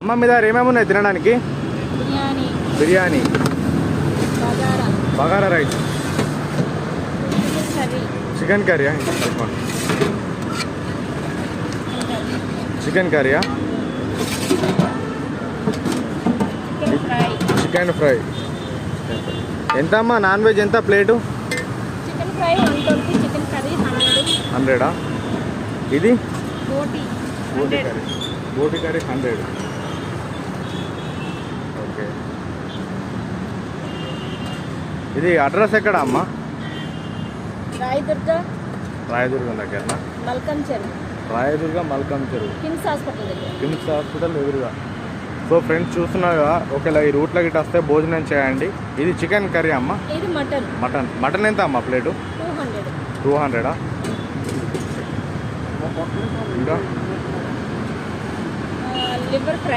అమ్మ మీ దగ్గర ఏమేమి ఉన్నాయి తినడానికి? బిర్యానీ, బగారా రైస్, చికెన్ కర్రీయా? చికెన్ కర్రీయా? Chicken fry. ఎంత అమ్మా నాన్ వెజ్ ఎంత plate? Chicken fry 120, chicken curry 100. ఇది బోటి కర్రీ, బోటి కర్రీ 100. ఓకే. ఇది అడ్రస్ ఎక్కడ అమ్మా? రాయదుర్గం దగ్గర. మల్కం చెరువు. రాయదుర్గం మల్కం చెరువు, కిమ్స్ హాస్పిటల్ దగ్గర. కిమ్స్ హాస్పిటల్ ఎదురుగా. సో ఫ్రెండ్స్ చూస్తున్నారుగా, ఒకవేళ ఈ రూట్లో గిట్ట వస్తే భోజనం చేయండి. ఇది చికెన్ కర్రీ అమ్మ. ఇది మటన్ ఎంత అమ్మ ప్లేటు? 200. ఇంకా లివర్ ఫ్రై.